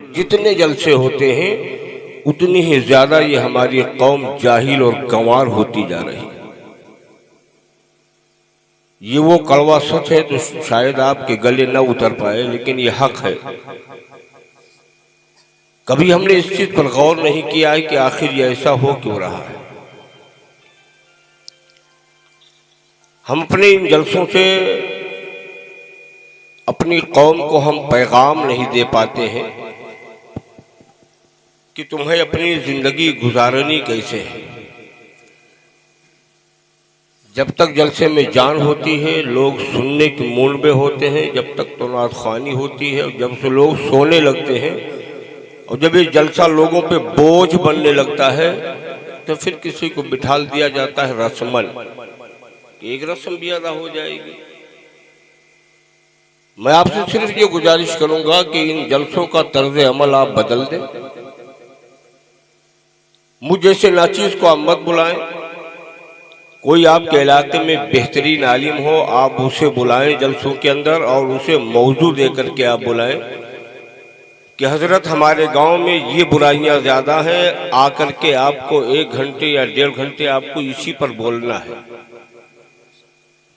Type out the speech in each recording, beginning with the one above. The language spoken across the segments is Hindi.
जितने जलसे होते हैं उतनी ही ज्यादा ये हमारी कौम जाहिल और गंवार होती जा रही है। ये वो कड़वा सच है तो शायद आपके गले न उतर पाए, लेकिन ये हक है। कभी हमने इस चीज पर गौर नहीं किया है कि आखिर ये ऐसा हो क्यों रहा है। हम अपने इन जलसों से अपनी कौम को हम पैगाम नहीं दे पाते हैं कि तुम्हें अपनी जिंदगी गुजारनी कैसे है। जब तक जलसे में जान होती है लोग सुनने के मूड में होते हैं, जब तक तो नादखानी होती है। जब से लोग सोने लगते हैं और जब ये जलसा लोगों पे बोझ बनने लगता है तो फिर किसी को बिठाल दिया जाता है रस्मन, एक रस्म भी अदा हो जाएगी। मैं आपसे सिर्फ ये गुजारिश करूंगा कि इन जलसों का तर्ज अमल आप बदल दें। मुझ जैसे नाचीज को आप मत बुलाएं। कोई आपके इलाके में बेहतरीन आलिम हो, आप उसे बुलाएं जलसों के अंदर और उसे मौजू दे करके आप बुलाएं कि हजरत हमारे गांव में ये बुराइयां ज्यादा हैं, आकर के आपको 1 घंटे या 1.5 घंटे आपको इसी पर बोलना है।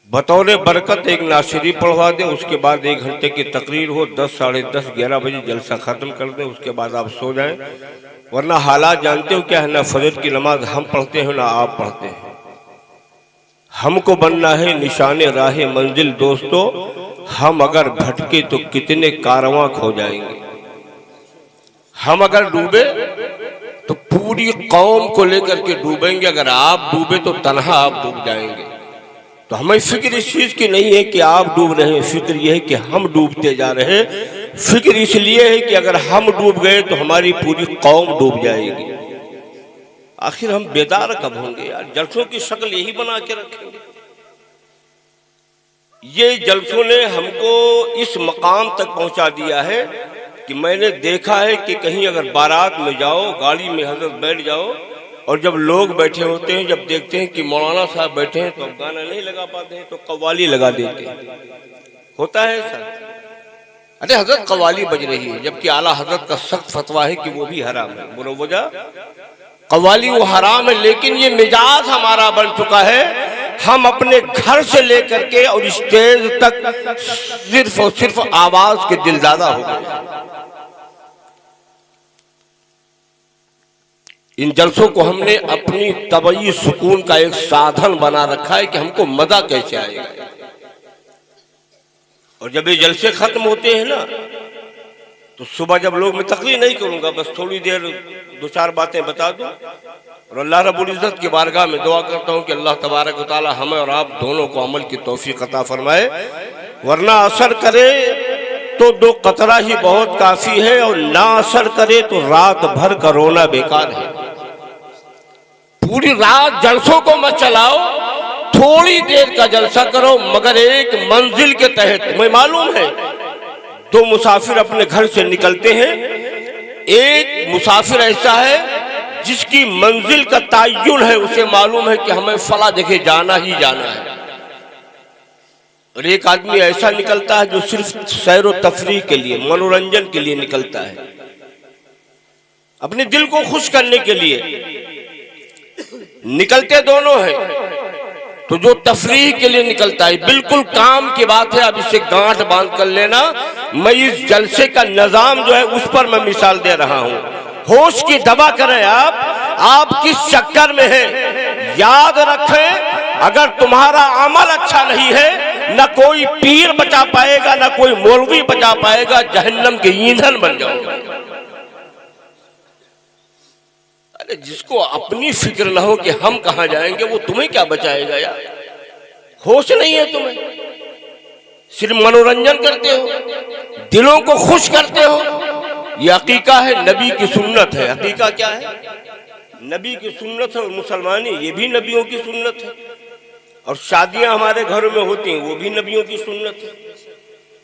बतौर बरकत एक नासिरी पढ़वा दें, उसके बाद 1 घंटे की तकरीर हो, 10, साढ़े 10, 11 बजे जलसा खत्म कर दें, उसके बाद आप सो जाएं। वरना हालात जानते हो क्या है, ना फजर की नमाज हम पढ़ते हैं ना आप पढ़ते हैं। हमको बनना है निशाने राहे मंजिल दोस्तों, हम अगर भटके तो कितने कारवां खो जाएंगे। हम अगर डूबे तो पूरी कौम को लेकर के डूबेंगे, अगर आप डूबे तो तन्हा आप डूब जाएंगे। तो हमें फिक्र इस चीज की नहीं है कि आप डूब रहे हैं, फिक्र यह है कि हम डूबते जा रहे हैं। फिक्र इसलिए है कि अगर हम डूब गए तो हमारी पूरी कौम डूब जाएगी। आखिर हम बेदार कब होंगे यार? जलसों की शक्ल यही बना के रखेंगे। ये जलसों ने हमको इस मकाम तक पहुंचा दिया है कि मैंने देखा है कि कहीं अगर बारात में जाओ, गाड़ी में हजरत बैठ जाओ और जब लोग बैठे होते हैं, जब देखते हैं कि मौलाना साहब बैठे हैं तो गाना नहीं लगा पाते हैं तो कव्वाली लगा देते हैं। होता है ऐसा? अरे हजरत कव्वाली बज रही है, जबकि आला हजरत का सख्त फतवा है कि वो भी हराम है। बोलो वजह, कव्वाली वो हराम है, लेकिन ये मिजाज हमारा बन चुका है। हम अपने घर से लेकर के और स्टेज तक सिर्फ और सिर्फ आवाज के दिलदादा हो गए। इन जलसों को हमने अपनी तबई सुकून का एक साधन बना रखा है कि हमको मजा कैसे आएगा। और जब ये जलसे खत्म होते हैं ना तो सुबह जब लोग, मैं तकरीर नहीं करूंगा, बस थोड़ी देर 2-4 बातें बता दूं और अल्लाह रब्बुल इज्जत की बारगाह में दुआ करता हूं कि अल्लाह तबारक व तआला हमें और आप दोनों को अमल की तौफीक अता फरमाए। वरना असर करे तो 2 कतरा ही बहुत काफी है और ना असर करे तो रात भर का रोना बेकार है। पूरी रात जलसों को मत चलाओ, थोड़ी देर का जलसा करो, मगर एक मंजिल के तहत। तुम्हें मालूम है 2 मुसाफिर अपने घर से निकलते हैं, एक मुसाफिर ऐसा है जिसकी मंजिल का तय्युन है, उसे मालूम है कि हमें फला जगह जाना ही जाना है। और एक आदमी ऐसा निकलता है जो सिर्फ सैर व तफरीह के लिए, मनोरंजन के लिए निकलता है, अपने दिल को खुश करने के लिए। निकलते दोनों हैं। तो जो तफरीह के लिए निकलता है, बिल्कुल काम की बात है, अब इसे गांठ बांध कर लेना। मैं इस जलसे का निजाम जो है उस पर मैं मिसाल दे रहा हूं। होश की दवा करें आप किस चक्कर में हैं याद रखें। अगर तुम्हारा अमल अच्छा नहीं है, ना कोई पीर बचा पाएगा, ना कोई मौलवी बचा पाएगा, जहन्नम के ईंधन बन जाओगे। अरे जिसको अपनी फिक्र ना हो कि हम कहां जाएंगे, वो तुम्हें क्या बचाएगा यार? होश नहीं है तुम्हें, सिर्फ मनोरंजन करते हो, दिलों को खुश करते हो। ये अकीका है, नबी की सुन्नत है। अकीका क्या है? नबी की सुन्नत है। और मुसलमानी ये भी नबियों की सुन्नत है। और शादियां हमारे घरों में होती हैं, वो भी नबियों की सुन्नत है।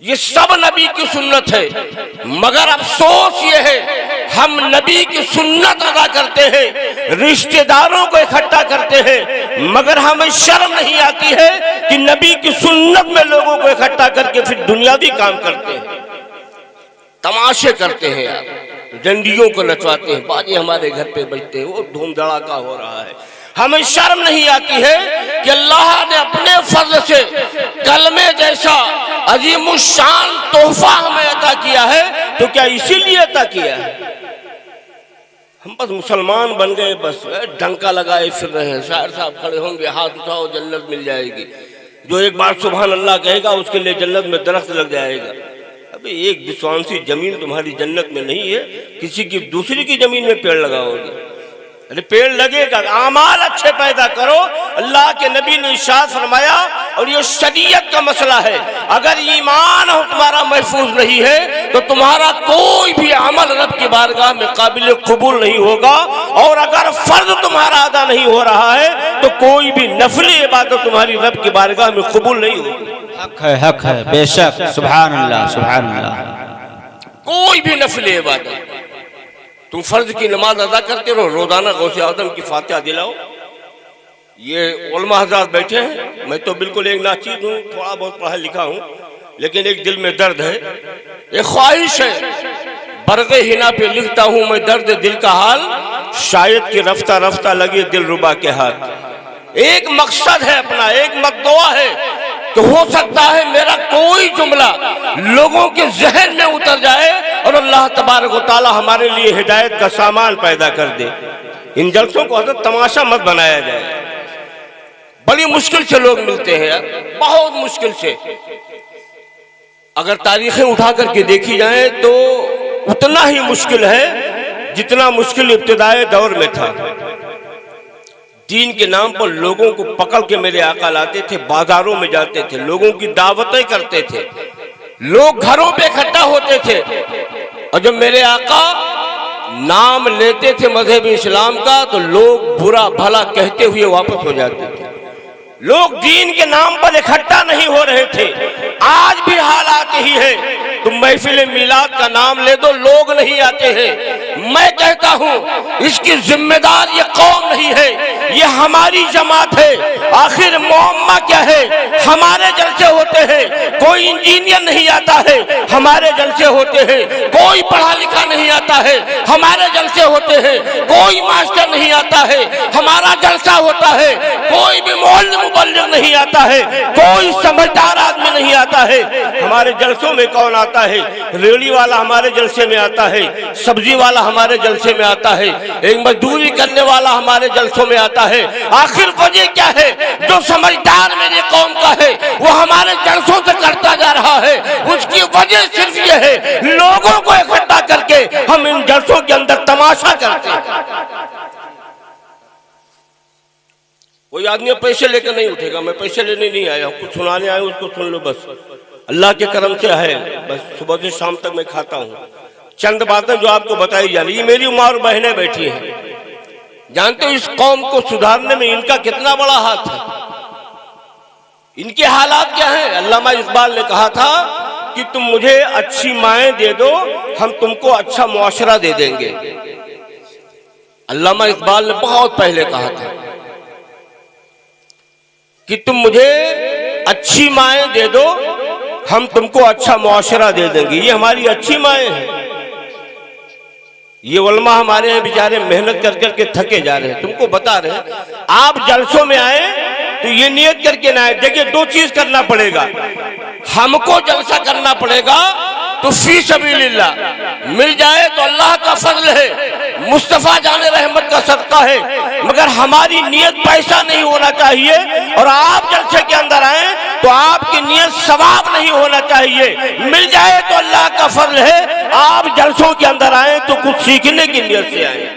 ये सब नबी की सुन्नत है। मगर अफसोस ये है हम नबी की सुन्नत अदा करते हैं, रिश्तेदारों को इकट्ठा करते हैं, मगर हमें शर्म नहीं आती है कि नबी की सुन्नत में लोगों को इकट्ठा करके फिर दुनियावी काम करते हैं, तमाशे करते हैं यार। डंडियों को नचवाते हैं, बाजे हमारे घर पे बजते हैं, वो धूम धड़ाका हो रहा है। हमें शर्म नहीं आती है कि अल्लाह ने अपने फर्ज से कलमे जैसा अजीमुशान तोहफा हमें अता किया है, तो क्या इसीलिए अता किया है? हम बस मुसलमान बन गए, बस डंका लगाए फिर रहे हैं। शायर साहब खड़े होंगे, हाथ उठाओ जन्नत मिल जाएगी। जो एक बार सुभान अल्लाह कहेगा उसके लिए जन्नत में दरख्त लग जाएगा। अबे एक विश्वासी जमीन तुम्हारी जन्नत में नहीं है, किसी की दूसरी की जमीन में पेड़ लगाओगे। अरे पेड़ लगेगा, आमाल अच्छे पैदा करो। अल्लाह के नबी ने इरशाद फरमाया, और ये शरीयत का मसला है, अगर ईमान हो तुम्हारा महफूज नहीं है तो तुम्हारा कोई भी अमल रब की बारगाह में काबिल कबूल नहीं होगा। और अगर फर्ज तुम्हारा अदा नहीं हो रहा है तो कोई भी नफली इबादत तुम्हारी रब की बारगाह में कबूल नहीं होगी। हक है बेशक, सुभान अल्लाह सुभान अल्लाह। कोई भी नफली इबादत, तुम फर्ज की नमाज अदा करते रहो, रोजाना गौसे आदम की फातिहा दिलाओ। ये उलमा हज़रात बैठे हैं, मैं तो बिल्कुल एक नाचीज हूँ, थोड़ा बहुत पढ़ा लिखा हूँ, लेकिन एक दिल में दर्द है, एक ख्वाहिश है। बरगे हिना पे लिखता हूँ मैं दर्द दिल का हाल, शायद कि रफ्ता रफ्ता लगे दिल रुबा के हाथ। एक मकसद है अपना, एक मकदुआ है कि हो सकता है मेरा कोई जुमला लोगों के जहन में उतर जाए और अल्लाह तबारक व तआला हमारे लिए हिदायत का सामान पैदा कर दे। इन जलसों को हज़रत तमाशा मत बनाया जाए। बड़ी मुश्किल से लोग मिलते हैं यार, बहुत मुश्किल से। अगर तारीखें उठा करके देखी जाए तो उतना ही मुश्किल है जितना मुश्किल इब्तिदाई दौर में था। दीन के नाम पर लोगों को पकड़ के मेरे आका लाते थे, बाजारों में जाते थे, लोगों की दावतें करते थे, लोग घरों पे इकट्ठा होते थे, और जब मेरे आका नाम लेते थे मजहब इस्लाम का तो लोग बुरा भला कहते हुए वापस हो जाते थे। लोग दीन के नाम पर इकट्ठा नहीं हो रहे थे। आज भी हालात ही है, तुम महफिल मिलाद का नाम ले दो, लोग नहीं आते हैं। मैं कहता हूँ इसकी जिम्मेदार ये कौम नहीं है, ये हमारी जमात है। आखिर मुअम्मा क्या है? हमारे जलसे होते हैं। कोई इंजीनियर नहीं आता है, हमारे जलसे होते हैं। कोई पढ़ा लिखा नहीं आता है, हमारे जलसे होते हैं। कोई मास्टर नहीं आता है, हमारा जलसा होता है। कोई भी मुअल्लिम मुबल्लिग नहीं आता है, कोई समझदार आदमी नहीं आता है। हमारे जलसों में कौन आता है? रेड़ी वाला हमारे जलसे में आता है, सब्जी वाला हमारे जलसे में आता है, एक मजदूरी करने वाला हमारे जलसों में आता है। आखिर वजह क्या है? जो समझदार मेरी कौम का है वो हमारे जलसों से करता जा रहा है। उसकी वजह सिर्फ ये है, लोगों को इकट्ठा करके हम इन जलसों के अंदर तमाशा करते हैं। कोई आदमी पैसे लेकर नहीं उठेगा, मैं पैसे लेने नहीं आया, कुछ सुनाने आया, उसको सुन लो बस। अल्लाह के करम से है, बस सुबह से शाम तक मैं खाता हूँ। चंद बातें जो आपको बताई जा रही है, मेरी माँ और बहनें बैठी हैं। जानते हो इस कौम को सुधारने में इनका कितना बड़ा हाथ है? इनके हालात क्या हैं? अल्लामा इकबाल ने कहा था कि तुम मुझे अच्छी माएँ दे दो, हम तुमको अच्छा मुआशरा दे देंगे। अल्लामा इकबाल ने बहुत पहले कहा था कि तुम मुझे अच्छी माएँ दे दो, हम तुमको अच्छा मुआशरा दे देंगे। ये हमारी अच्छी माएँ हैं। ये उलमा हमारे हैं बेचारे, मेहनत कर करके थके जा रहे हैं। तुमको बता रहे हैं, आप जलसों में आए तो ये नियत करके ना आए। देखिए दो चीज करना पड़ेगा, हमको जलसा करना पड़ेगा तो फी सबीलिल्लाह मिल जाए तो अल्लाह का फजल है, मुस्तफा जाने रहमत का सदका है। मगर हमारी नियत पैसा नहीं होना चाहिए। और आप जलसे के अंदर आए तो आपकी नियत सवाब नहीं होना चाहिए। मिल जाए तो अल्लाह का फजल है। आप जलसों के अंदर आए तो कुछ सीखने की नियत से आए।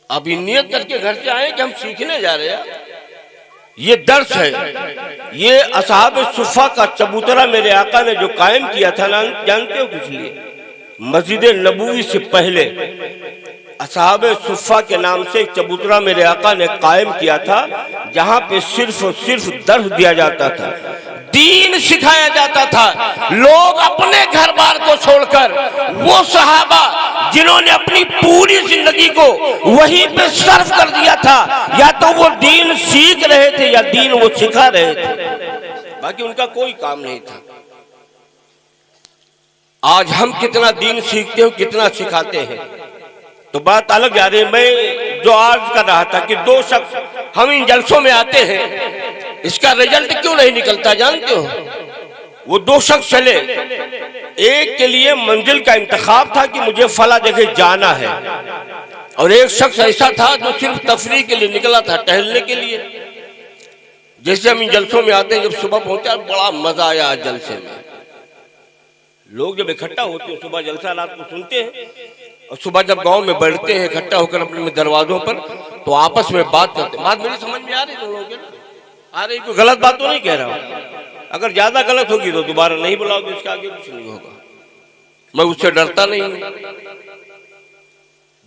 अभी नियत करके घर से आए कि हम सीखने जा रहे हैं, ये दर्स है। ये असहाब सुफ़ा का चबूतरा मेरे आका ने जो कायम किया था ना, जानते हो किस लिए? मस्जिद नबवी से पहले असहाब सुफ़ा के नाम से एक चबूतरा मेरे आका ने कायम किया था, जहां पे सिर्फ और सिर्फ दर्स दिया जाता था, दीन सिखाया जाता था। लोग अपने घर बार को छोड़कर वो सहाबा जिन्होंने अपनी पूरी जिंदगी को वहीं पे सर्फ कर दिया था, या तो वो दीन सीख रहे थे या दीन वो सिखा रहे थे, बाकी उनका कोई काम नहीं था। आज हम कितना दीन सीखते हो, कितना सिखाते हैं, तो बात अलग जा रही है। मैं जो आज कर रहा था कि दो शख्स हम इन जलसों में आते हैं, इसका रिजल्ट क्यों नहीं निकलता जानते हो? वो दो शख्स चले, एक के लिए मंजिल का इंतखाब था कि मुझे फला जगह जाना है, और एक शख्स ऐसा था जो सिर्फ तफरीह के लिए निकला था, टहलने के लिए। जैसे हम इन जलसों में आते हैं, जब सुबह पहुंचा बड़ा मजा आया आज जलसे में। लोग जब इकट्ठा होते हैं, सुबह जलसा रात को सुनते हैं, और सुबह जब गांव में बैठते हैं इकट्ठा होकर अपने दरवाजों पर, तो आपस में बात करते हैं। बात मेरी समझ में आ रही तुम लोगों के ना? आ रही? कोई गलत बात तो नहीं कह रहा हूं। अगर ज्यादा गलत होगी तो दोबारा नहीं बुलाओगे, इसके आगे कुछ नहीं होगा। मैं उससे डरता नहीं हूं।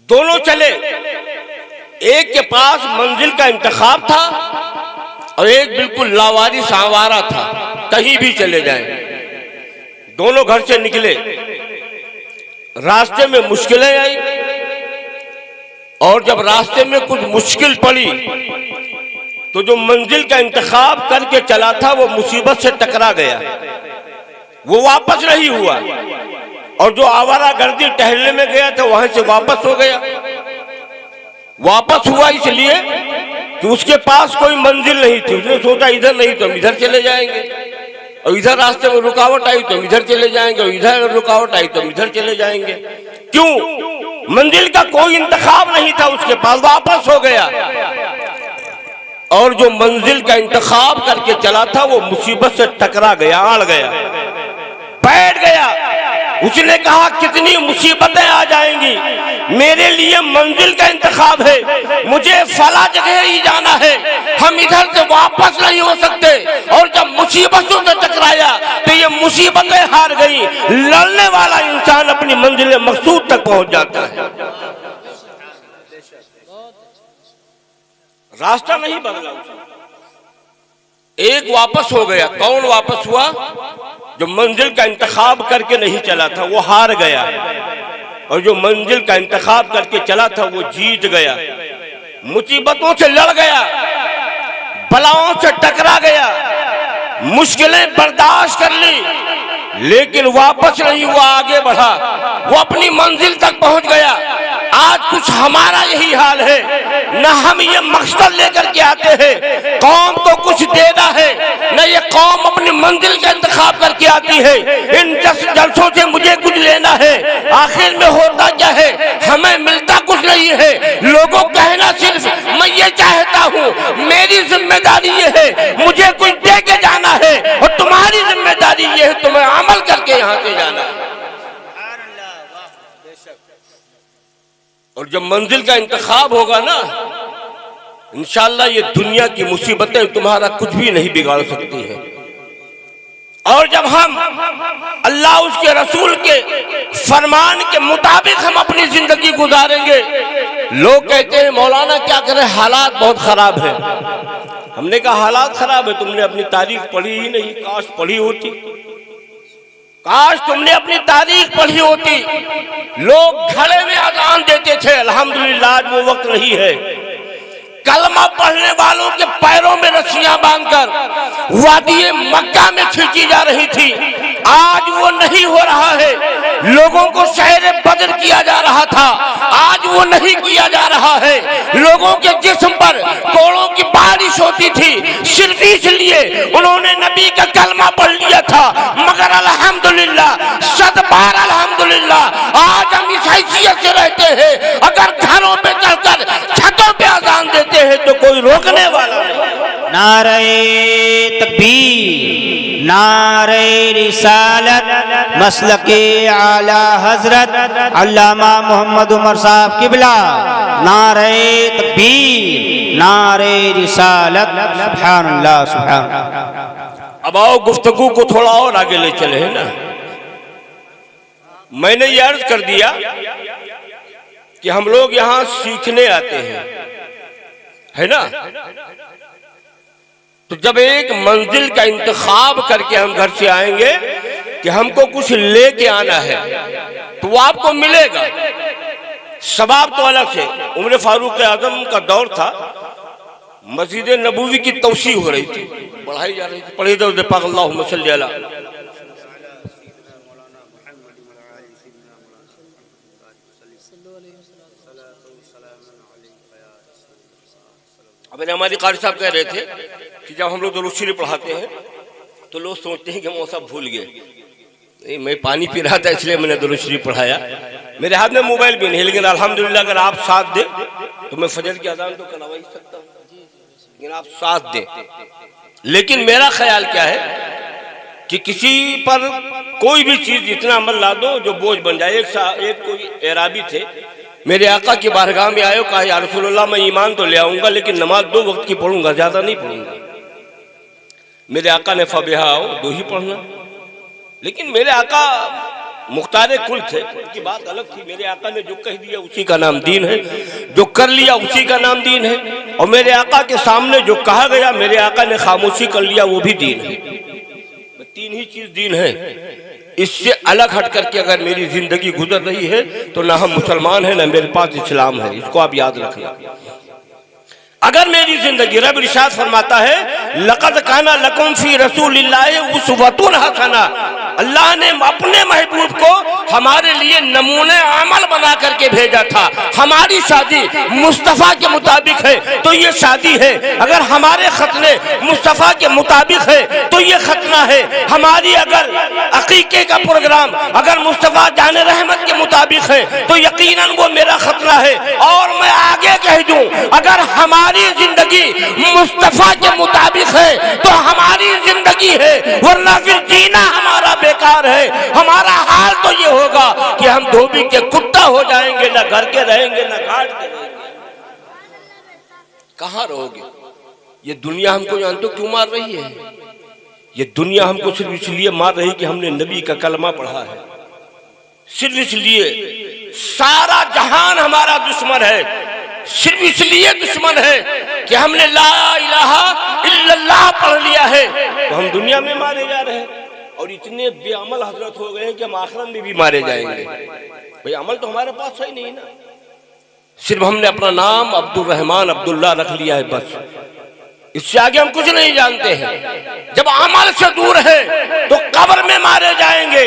दोनों चले, एक के पास मंजिल का इंतखाब था और एक बिल्कुल लावारिस आवारा था, कहीं भी चले जाएं। दोनों घर से निकले, रास्ते में मुश्किलें आई, और जब रास्ते में कुछ मुश्किल पड़ी तो जो मंजिल का इंतखाब करके चला था वो मुसीबत से टकरा गया, वो वापस नहीं हुआ। और जो आवारा गर्दी टहलने में गया था वहां से वापस हो गया। वापस हुआ इसलिए कि उसके पास कोई मंजिल नहीं थी। उसने सोचा इधर नहीं तो हम इधर चले जाएंगे, और इधर रास्ते में रुकावट आई तो इधर चले जाएंगे, और इधर रुकावट आई तो इधर चले जाएंगे। क्यों? मंजिल का कोई इंतखाब नहीं था उसके पास, वापस हो गया। और जो मंजिल का इंतखाब करके चला था वो मुसीबत से टकरा गया, आड़ गया, बैठ गया। उसने कहा कितनी मुसीबतें आ जाएंगी, मेरे लिए मंजिल का इंतखाब है, मुझे फला जगह ही जाना है, हम इधर से वापस नहीं हो सकते। और जब मुसीबतों से टकराया तो ये मुसीबतें हार गई। लड़ने वाला इंसान अपनी मंजिल मकसूद तक पहुंच जाता है। रास्ता नहीं बदला, एक वापस हो गया। कौन वापस हुआ? जो मंजिल का इंतखाब करके नहीं चला था वो हार गया, और जो मंजिल का इंतखाब करके चला था वो जीत गया। मुसीबतों से लड़ गया, बलाओं से टकरा गया, मुश्किलें बर्दाश्त कर ली, लेकिन वापस नहीं हुआ, आगे बढ़ा, वो अपनी मंजिल तक पहुंच गया। आज कुछ हमारा यही हाल है, न हम ये मकसद लेकर के आते हैं कौम को कुछ देना है, न ये कौम अपनी मंजिल का इंतखाब करके आती है इन जलसों से मुझे कुछ लेना है। आखिर में होता क्या है? हमें मिलता कुछ नहीं है। लोगों कहना सिर्फ मैं ये चाहता हूँ, मेरी जिम्मेदारी ये है मुझे कुछ दे के जाना है, और तुम्हारी जिम्मेदारी ये है तुम्हें अमल करके यहाँ से जाना है। और जब मंजिल का इंतखाब होगा ना, इंशाअल्लाह ये दुनिया की मुसीबतें तुम्हारा कुछ भी नहीं बिगाड़ सकती हैं। और जब हम अल्लाह उसके रसूल के फरमान के मुताबिक हम अपनी जिंदगी गुजारेंगे, लोग कहते हैं मौलाना क्या करें, हालात बहुत खराब है। हमने कहा हालात खराब है, तुमने अपनी तारीख पढ़ी ही नहीं, काश पढ़ी होती, काश तुमने अपनी तारीख पढ़ी होती। लोग घड़े में अजान देते थे, अल्हम्दुलिल्लाह आज वो वक्त नहीं है। कलमा पढ़ने वालों के पैरों में रस्सियां बांधकर वादी मक्का में खींची जा रही थी, आज वो नहीं हो रहा है। लोगों को शहर बदर किया जा रहा था, आज वो नहीं किया जा रहा है। लोगों के जिस्म पर कोड़ों की बारिश होती थी, सिर्फ इसलिए उन्होंने नबी का कलमा पढ़ लिया था। मगर अल्हम्दुलिल्लाह, सदबार अल्हम्दुलिल्लाह, आज हम इस हैसियत से रहते हैं, अगर घरों पे चढ़कर छतों पे अजान देते हैं तो कोई रोकने वाला नहीं। नारे तकबीर, नारे रिसालत, मसलके आला हजरत अल्लामा मोहम्मद उमर साहब किबला। नारे तकबीर, नारे रिसालत, सुभानअल्लाह सुभानअल्लाह। अब आओ गुफ्तगू को थोड़ा और आगे ले चले, है ना। मैंने ये अर्ज कर दिया कि हम लोग यहाँ सीखने आते हैं, है ना। तो जब एक मंजिल का इंतखाब करके हम घर से आएंगे कि हमको कुछ लेके आना है, तो वो आपको मिलेगा। सवाब तो अलग से। उमर फारूक आजम का दौर था, मस्जिद नबूवी की तौसी हो रही थी, बढ़ाई जा रही थी। पढ़ी दो पाक अल्लाहुम्मा सल्ली अला अब हमारे कारी साहब कह रहे थे कि जब हम लोग दुरूद शरीफ पढ़ाते हैं तो लोग सोचते हैं कि हम सब भूल गए। नहीं, मैं पानी पी रहा था इसलिए मैंने दुरूद शरीफ पढ़ाया। मेरे हाथ में मोबाइल भी नहीं, लेकिन अल्हम्दुलिल्लाह अगर आप साथ दें तो मैं फजर की अजान तो करवा ही सकता हूँ, लेकिन आप साथ दें। लेकिन मेरा ख्याल क्या है कि किसी पर कोई भी चीज इतना अमल ला दो जो बोझ बन जाए। एक कोई एराबी थे, मेरे आका की बारगाह में आयो, कहा या रसूलुल्लाह मैं ईमान तो ले आऊंगा लेकिन नमाज 2 वक्त की पढ़ूंगा, ज्यादा नहीं पढ़ूंगा। मेरे आका ने फबिहा आओ, 2 ही पढ़ना। लेकिन मेरे आका मुख्तारे कुल थे, उनकी बात अलग थी। मेरे आका ने जो कह दिया उसी का नाम दीन है, जो कर लिया उसी का नाम दीन है। और मेरे आका के सामने जो कहा गया मेरे आका ने खामोशी कर लिया वो भी दीन है। 3 ही चीज दीन है। इससे अलग हट करके अगर मेरी जिंदगी गुजर रही है तो ना हम मुसलमान हैं ना मेरे पास इस्लाम है। इसको आप याद रखना। अगर मेरी जिंदगी, रब इरशाद फरमाता है लक़द काना लकुम फी रसूलिल्लाहि उस्वतुन हसना, अल्लाह ने अपने महबूब को हमारे लिए नमूने अमल बना करके भेजा था। हमारी शादी मुस्तफ़ा के मुताबिक है तो ये शादी है, अगर हमारे खतने मुस्तफ़ा के मुताबिक है तो ये खतना है। हमारी अगर अकीके का प्रोग्राम अगर मुस्तफ़ा जाने रहमत के मुताबिक है तो यकीनन वो मेरा खतना है। और मैं आगे कह दूं, अगर हमारी जिंदगी मुस्तफा के मुताबिक है तो हमारी जिंदगी है, वरना फिर जीना हमारा बेकार है। हमारा हाल तो ये होगा कि हम धोबी के कुत्ता हो जाएंगे, ना घर के रहेंगे ना घाट के रहेंगे। कहां रहोगे? ये दुनिया हमको जानते हो क्यों मार रही है? ये दुनिया हमको सिर्फ इसलिए मार रही कि हमने नबी का कलमा पढ़ा है। सिर्फ इसलिए सारा जहान हमारा दुश्मन है, सिर्फ इसलिए दुश्मन है कि हमने ला इलाहा इल्लल्लाह पढ़ लिया है तो हम दुनिया में मारे जा रहे हैं। और इतने बेअमल हजरत हो गए हैं कि हम आखिरत में भी मारे जाएंगे। भाई अमल तो हमारे पास है नहीं ना, सिर्फ हमने अपना नाम अब्दुल रहमान अब्दुल्ला रख लिया है, बस। इससे आगे हम कुछ नहीं जानते हैं। जब अमल से दूर है तो कब्र में मारे जाएंगे।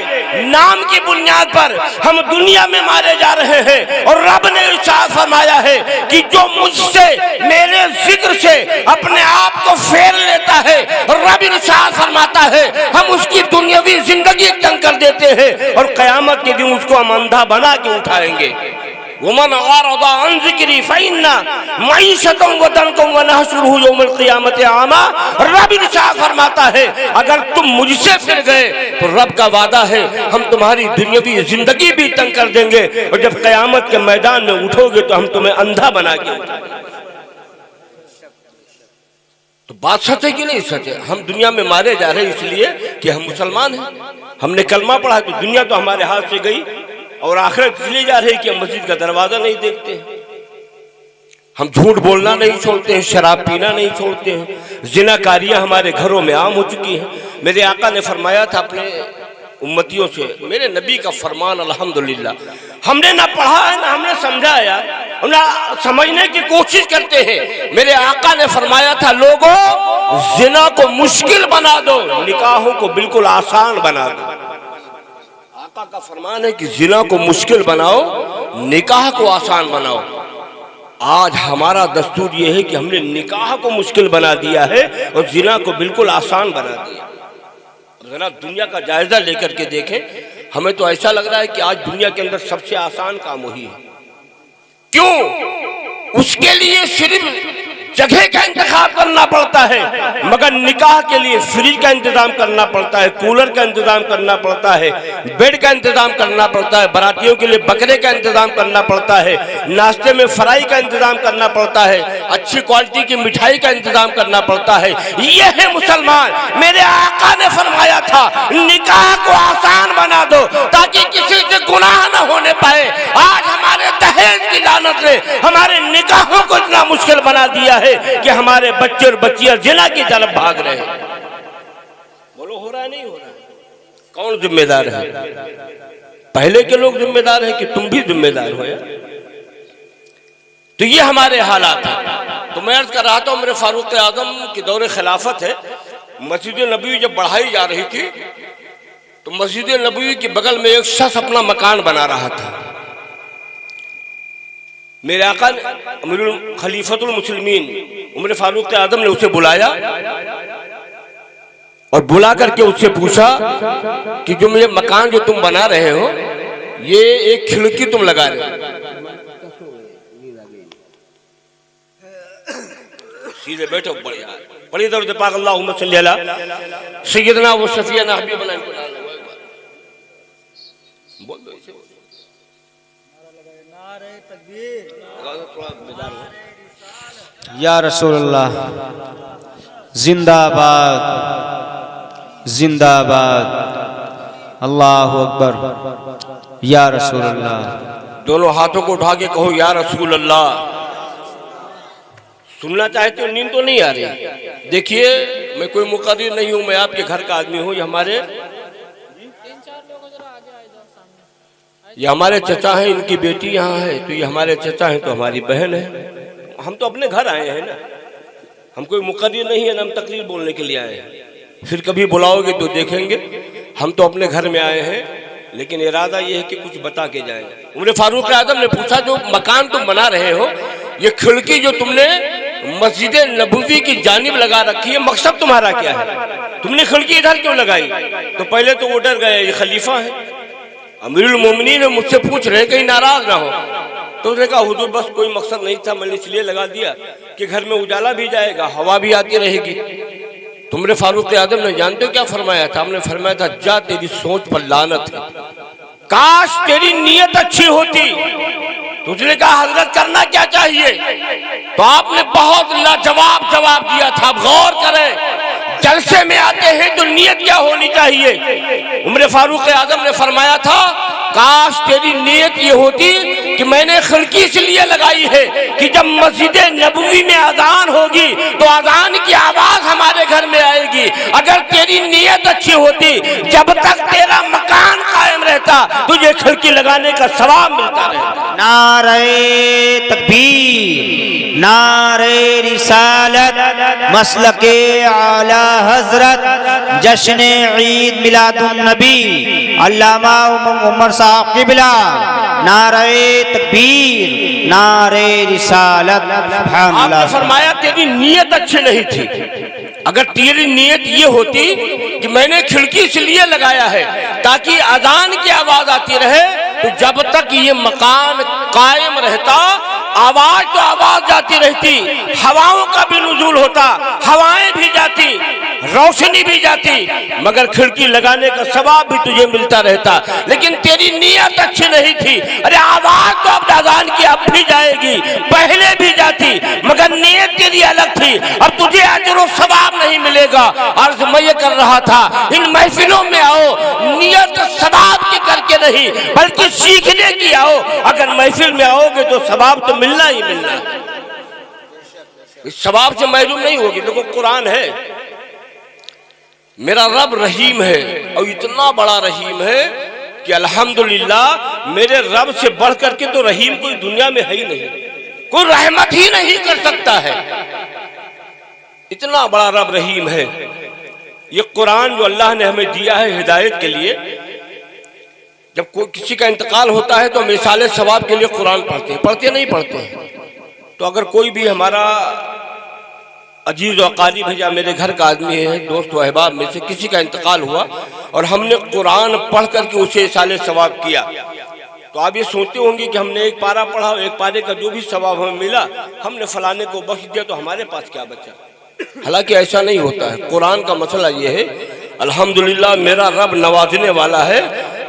नाम की बुनियाद पर हम दुनिया में मारे जा रहे हैं। और रब ने इरशाद फरमाया है कि जो मुझसे मेरे जिक्र से अपने आप को फेर लेता है, रब इरशाद फरमाता है हम उसकी दुनियावी जिंदगी तंग कर देते हैं और कयामत के दिन उसको हम अंधा बना के उठाएंगे। वमन आरदा अन ज़िक्री फ़इन्ना मईशतन व दनकन व नहशुरुहु यौमल क़ियामति आमा। रब इरशाद फरमाता है अगर तुम मुझसे फिर गए तो रब का वादा है हम तुम्हारी दुनियावी जिंदगी भी तंग कर देंगे और जब क़यामत के मैदान में उठोगे तो हम तुम्हें अंधा बना के उठाएंगे। तो बात सच है कि नहीं सच है? हम दुनिया में मारे जा रहे हैं इसलिए कि हम मुसलमान हैं, हमने कलमा पढ़ा तो दुनिया तो हमारे हाथ से गई। और आखिरत इसलिए जा रहे हैं कि हम मस्जिद का दरवाजा नहीं देखते हैं, हम झूठ बोलना नहीं छोड़ते हैं, शराब पीना नहीं छोड़ते हैं, जिनाकारियां हमारे घरों में आम हो चुकी हैं। मेरे आका ने फरमाया था अपने उम्मतियों से, मेरे नबी का फरमान अल्हम्दुलिल्लाह हमने ना पढ़ा है ना हमने समझा है, हम ना समझने की कोशिश करते हैं। मेरे आका ने फरमाया था लोगों जिना को मुश्किल बना दो, निकाहों को बिल्कुल आसान बना दो। आका का फरमान है कि जिना को मुश्किल बनाओ, निकाह को आसान बनाओ। आज हमारा दस्तूर यह है कि हमने निकाह को मुश्किल बना दिया है और जिना को बिल्कुल आसान बना दिया। जरा दुनिया का जायजा लेकर के देखें, हमें तो ऐसा लग रहा है कि आज दुनिया के अंदर सबसे आसान काम वही है। क्यों? उसके लिए सिर्फ जगह का इंतखाब करना पड़ता है, मगर निकाह के लिए फ्रिज का इंतजाम करना पड़ता है, कूलर का इंतजाम करना पड़ता है, बेड का इंतजाम करना पड़ता है, बारातियों के लिए बकरे का इंतजाम करना पड़ता है, नाश्ते में फ्राई का इंतजाम करना पड़ता है, अच्छी क्वालिटी की मिठाई का इंतजाम करना पड़ता है। ये है मुसलमान। मेरे आका ने फरमाया था निकाह को आसान बना दो ताकि किसी से गुनाह न होने पाए। आज हमारे दहेज की लानत ने हमारे निकाहों को इतना मुश्किल बना दिया है कि हमारे बच्चे और बच्चियां जिना की तरफ भाग रहे हैं। बोलो हो रहा है नहीं हो रहा है? कौन जिम्मेदार है? पहले के लोग जिम्मेदार हैं कि तुम भी जिम्मेदार हो यार। तो ये हमारे हालात हैं। तो मैं अर्ज कर रहा था मेरे फारूक आजम की दौरे खिलाफत है, मस्जिद नबी जब बढ़ाई जा रही थी तो मस्जिद नबवी के बगल में एक शख्स अपना मकान बना रहा था। मेरे आका अमीरुल खलीफतुल मुस्लिमीन उमर फारूक आजम ने उसे बुलाया और बुला करके उससे पूछा कि जो ये मकान जो तुम बना रहे हो, ये एक खिड़की तुम लगा रहे हो, सीधे बैठो, बढ़िया बड़ी दर्द पाक अल्लाहुम्मा सल्ली अला सय्यदना व शफीना हबीबना बोल दो इसे। नारे तकबीर, थोड़ा बेदार हो। या रसूलुल्लाह जिंदाबाद जिंदाबाद, अल्लाहु अकबर, या रसूलुल्लाह। दोनों हाथों को उठा के कहो या रसूल अल्लाह। सुनना चाहते हो, नींद तो नहीं आ रही। देखिए मैं कोई मुकर्रिर नहीं हूं, मैं आपके घर का आदमी हूं। ये हमारे चचा हैं, इनकी बेटी यहाँ है, तो ये हमारे चचा हैं तो हमारी बहन है। हम तो अपने घर आए हैं ना, हम कोई मुकर्रिर नहीं है ना, हम तकरीर बोलने के लिए आए हैं। फिर कभी बुलाओगे तो देखेंगे। हम तो अपने घर में आए हैं, लेकिन इरादा ये है कि कुछ बता के जाएंगे। उमर फारूक आजम ने पूछा, जो मकान तुम बना रहे हो, ये खिड़की जो तुमने मस्जिद नबवी की जानिब लगा रखी है, मकसद तुम्हारा क्या है? तुमने खिड़की इधर क्यों लगाई? तो पहले तो वो डर गए, ये खलीफा है, अमीरुल मोमिनीन है, मुझसे पूछ रहे कहीं नाराज ना हो। तो उसने कहा हुजूर बस कोई मकसद नहीं था, मैंने इसलिए लगा दिया कि घर में उजाला भी जाएगा, हवा भी आती रहेगी। तुमने फारूक आजम ने जानते हो क्या फरमाया था? हमने फरमाया था, जा तेरी सोच पर लानत है, काश तेरी नीयत अच्छी होती। तो उसने कहा हजरत करना क्या चाहिए? तो आपने बहुत लाजवाब जवाब दिया था। आप गौर करें, जलसे में आते हैं तो नीयत क्या होनी चाहिए? उमर फारूक आजम ने फरमाया था, काश तेरी नीयत ये होती कि मैंने खिड़की इसलिए लगाई है कि जब मस्जिद नबवी में अजान होगी तो अजान की आवाज हमारे घर में आएगी। अगर तेरी नीयत अच्छी होती, जब तक तेरा मकान कायम रहता, तुझे खिड़की लगाने का सवाब मिलता रहता। नारे तकबीर, नारे रिसालत, मसलके आला हजरत, जश्न ईद मिलादुन नबी अल्लामा उमर साहब क़िबला। नारे तकबीर, नारे रिसालत। आपने फरमाया तेरी नीयत अच्छी नहीं थी। अगर तेरी नीयत ये होती कि मैंने खिड़की इसलिए लगाया है ताकि अजान की आवाज आती रहे, तो जब तक ये मकान कायम रहता, आवाज तो आवाज जाती रहती, हवाओं का भी नुज़ूल होता, हवाएं भी जाती, रोशनी भी जाती, मगर खिड़की लगाने का सवाब भी तुझे मिलता रहता। लेकिन तेरी नीयत अच्छी नहीं थी। अरे आवाज तो अब अजान की अब भी जाएगी, पहले भी जाती, मगर नीयत तेरी अलग थी। अब तुझे अजर और सवाब नहीं मिलेगा। अर्ज़ मैं ये कर रहा था, इन महफिलों में आओ नीयत सवाब की करके नहीं, बल्कि सीखने की आओ। अगर महफिल में आओगे तो सवाब तो मिलना ही मिलना है, इस सवाब से महरूम नहीं होगी। देखो कुरान है, मेरा रब रहीम है, और इतना बड़ा रहीम है कि अल्हम्दुलिल्लाह मेरे रब से बढ़ करके तो रहीम कोई दुनिया में है ही नहीं, कोई रहमत ही नहीं कर सकता है। इतना बड़ा रब रहीम है। ये कुरान जो अल्लाह ने हमें दिया है हिदायत के लिए, जब कोई किसी का इंतकाल होता है तो हम इसाले सवाब के लिए कुरान पढ़ते हैं, पढ़ते नहीं पढ़ते हैं। तो अगर कोई भी हमारा अजीज और कारीब है या मेरे घर का आदमी है, दोस्त व अहबाब में से किसी का इंतकाल हुआ और हमने कुरान पढ़ करके उसे इसाले सवाब किया, तो आप ये सोचते होंगे कि हमने एक पारा पढ़ा, एक पारे का जो भी सवाब हमें मिला हमने फलाने को बख्श दिया, तो हमारे पास क्या बचा। हालांकि ऐसा नहीं होता है। कुरान का मसला ये है, अल्हम्दुलिल्लाह मेरा रब नवाजने वाला है।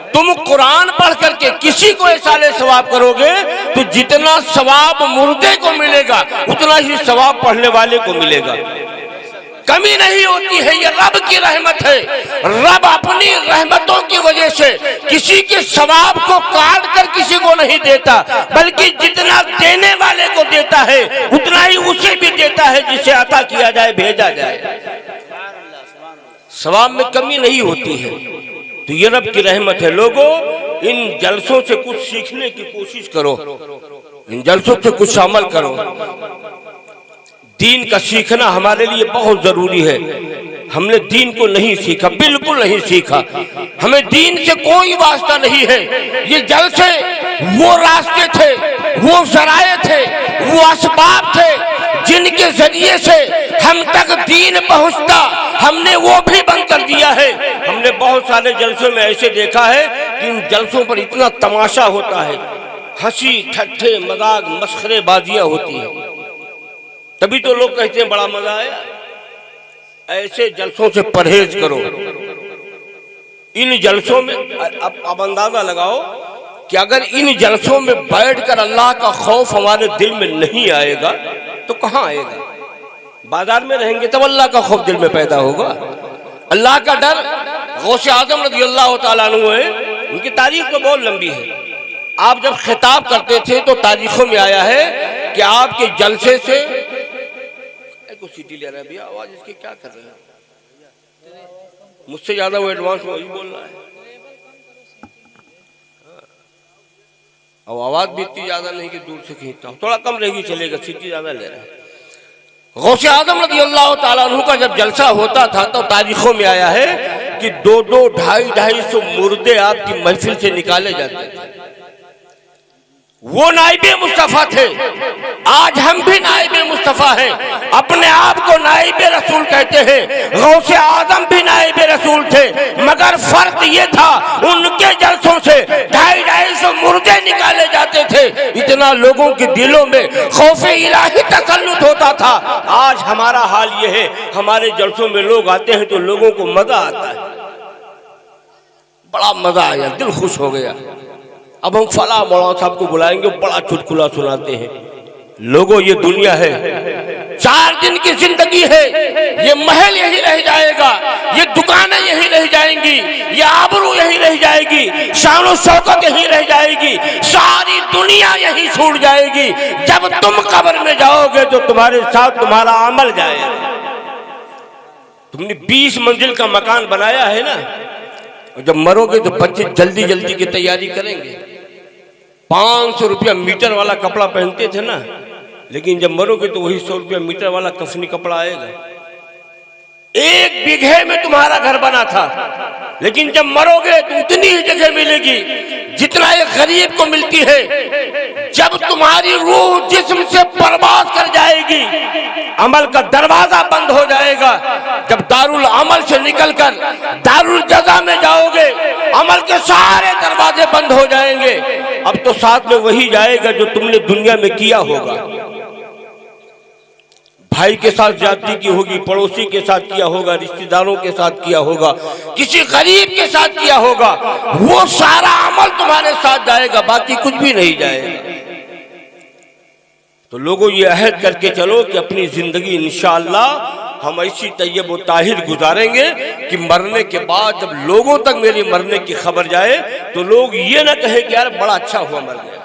तुम कुरान पढ़ करके किसी को इसाले सवाब करोगे तो जितना सवाब मुर्दे को मिलेगा उतना ही सवाब पढ़ने वाले को मिलेगा, कमी नहीं होती है। ये रब की रहमत है। रब अपनी रहमतों की वजह से किसी के सवाब को काट कर किसी को नहीं देता, बल्कि जितना देने वाले को देता है उतना ही उसे भी देता है जिसे अता किया जाए, भेजा जाए। सवाब में कमी नहीं होती है। तो ये रब की रहमत है। लोगों, इन जलसों से कुछ सीखने की कोशिश करो, इन जलसों से कुछ अमल करो। दीन का सीखना हमारे लिए बहुत जरूरी है। हमने दीन को नहीं सीखा, बिल्कुल नहीं सीखा। हमें दीन से कोई वास्ता नहीं है। ये जलसे वो रास्ते थे, वो जराए थे, वो असबाब थे जिनके जरिए से हम तक दीन पहुंचता, हमने वो भी बंद कर दिया है। हमने बहुत सारे जलसों में ऐसे देखा है कि इन जलसों पर इतना तमाशा होता है, हंसी ठट्ठे मजाक मस्खरेबाजियां होती हैं, तभी तो लोग कहते हैं बड़ा मजा आया। ऐसे जलसों से परहेज करो। इन जलसों में अब अंदाजा लगाओ कि अगर इन जलसों में बैठकर अल्लाह का खौफ हमारे दिल में नहीं आएगा तो कहां आएगा? बाजार में रहेंगे तब अल्लाह का खौफ दिल में पैदा होगा। अल्लाह का डर गौसे आजम रज़ी अल्लाह ताला अन्हु है, उनकी तारीख तो बहुत लंबी है। आप जब खिताब करते थे तो तारीखों में आया है कि आपके जलसे से को सीटी ले रहा है भैया, आवाज इसकी क्या कर रहे हैं? मुझसे ज्यादा वो एडवांस में वही बोल रहा है। अब आवाज भी इतनी ज्यादा नहीं कि दूर से खींचता हूं, थोड़ा कम रहेगी चलेगा, सीटी ज्यादा ले रहा है। गौसे आजम रज़ी अल्लाह ताला अन्हु का जब जलसा होता था तो तारीखों में आया है कि 2-2, 250-250 मुर्दे आपकी महफिल से निकाले जाते थे। वो नाइबे मुस्तफा थे। आज हम भी नाइबे मुस्तफा हैं, अपने आप को नाइबे रसूल कहते हैं। गौसे आजम भी नाइबे रसूल थे, मगर फर्क ये था उनके जलसों से 250-250 मुर्दे निकाले जाते थे। इतना लोगों के दिलों में खौफे इलाही तसल्लुत होता था। आज हमारा हाल ये है, हमारे जलसों में लोग आते हैं तो लोगों को मजा आता है, बड़ा मजा आया, दिल खुश हो गया। अब हम फला मौलाना साहब को बुलाएंगे, बड़ा चुटकुला सुनाते हैं। लोगों ये दुनिया है, 4 दिन की जिंदगी है, ये महल यही रह जाएगा, ये दुकानें यही रह जाएंगी, ये आबरू यही रह जाएगी, शान और शौकत यही रह जाएगी, सारी दुनिया यही छूट जाएगी। जब तुम कब्र में जाओगे तो तुम्हारे साथ तुम्हारा अमल जाएगा। तुमने 20 मंजिल का मकान बनाया है ना, और जब मरोगे तो बच्चे जल्दी जल्दी की तैयारी करेंगे। 500 रुपया मीटर वाला कपड़ा पहनते थे ना, लेकिन जब मरोगे तो वही 100 रुपया मीटर वाला कफनी कपड़ा आएगा। 1 बीघे में तुम्हारा घर बना था, लेकिन जब मरोगे तो उतनी ही जगह मिलेगी जितना एक गरीब को मिलती है। जब तुम्हारी रूह जिस्म से परवाज़ कर जाएगी, अमल का दरवाजा बंद हो जाएगा। जब दारुल अमल से निकलकर दारुल जज़ा में जाओगे, अमल के सारे दरवाजे बंद हो जाएंगे। अब तो साथ में वही जाएगा जो तुमने दुनिया में किया होगा। भाई के साथ ज्यादती की होगी, पड़ोसी के साथ किया होगा, रिश्तेदारों के साथ किया होगा, किसी गरीब के साथ किया होगा, वो सारा अमल तुम्हारे साथ जाएगा, बाकी कुछ भी नहीं जाएगा। तो लोगों ये अहद करके चलो कि अपनी जिंदगी इंशाअल्लाह हम ऐसी तैयब व ताहिर गुजारेंगे कि मरने के बाद जब लोगों तक मेरी मरने की खबर जाए तो लोग ये ना कहे कि यार बड़ा अच्छा हुआ मर गया,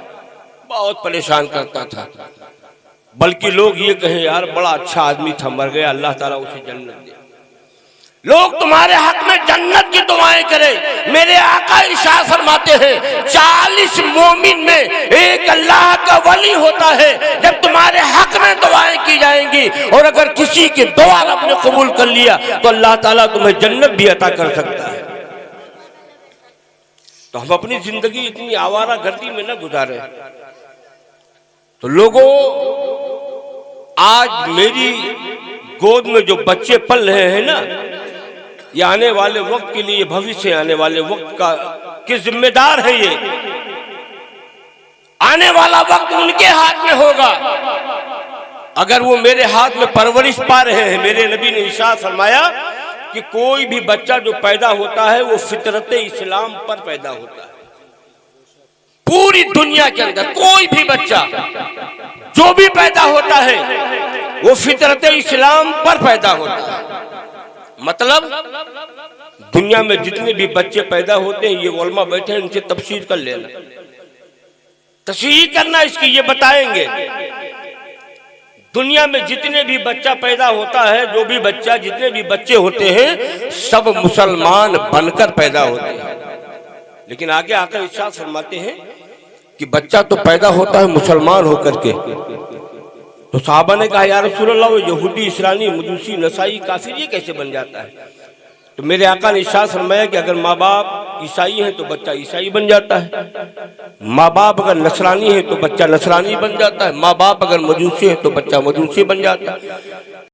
बहुत परेशान करता था, बल्कि लोग ये कहें यार बड़ा अच्छा आदमी था, मर गया, अल्लाह ताला उसे जन्नत दे। लोग तुम्हारे हक में जन्नत की दुआएं करें। मेरे आका इरशाद फरमाते हैं 40 मोमिन में एक अल्लाह का वली होता है। जब तुम्हारे हक में दुआएं की जाएंगी और अगर किसी की दुआ रब ने कबूल कर लिया तो अल्लाह ताला तुम्हें जन्नत भी अता कर सकता है। तो हम अपनी जिंदगी इतनी आवारा गर्दी में न गुजारे। तो लोगों, आज मेरी गोद में जो बच्चे पल रहे हैं ना, ये आने वाले वक्त के लिए, भविष्य आने वाले वक्त का के जिम्मेदार है। ये आने वाला वक्त उनके हाथ में होगा। अगर वो मेरे हाथ में परवरिश पा रहे हैं, मेरे नबी ने इरशाद फरमाया कि कोई भी बच्चा जो पैदा होता है वो फितरत इस्लाम पर पैदा होता है। पूरी दुनिया के अंदर कोई भी बच्चा जो भी पैदा होता है वो फितरत इस्लाम पर पैदा होता है। मतलब दुनिया में जितने भी बच्चे पैदा होते हैं, ये उलमा बैठे हैं, इनसे तफसीर कर लेना, तस्हीह करना इसकी, ये बताएंगे। दुनिया में जितने भी बच्चा पैदा होता है, जो भी बच्चा, जितने भी बच्चे होते हैं, सब मुसलमान बनकर पैदा होते हैं। लेकिन आगे आकर इरशाद फरमाते हैं कि बच्चा तो पैदा होता है मुसलमान होकर के, तो साहबा ने कहा या रसूल अल्लाह, वो यहूदी, इसरानी, मजूसी, नसाई, काफिर ये कैसे बन जाता है? तो मेरे आका ने इरशाद फरमाया कि अगर माँ बाप ईसाई हैं तो बच्चा ईसाई बन जाता है, माँ बाप अगर नसरानी है तो बच्चा नसरानी बन जाता है, माँ बाप अगर मजूसी है तो बच्चा मजूसी बन जाता है।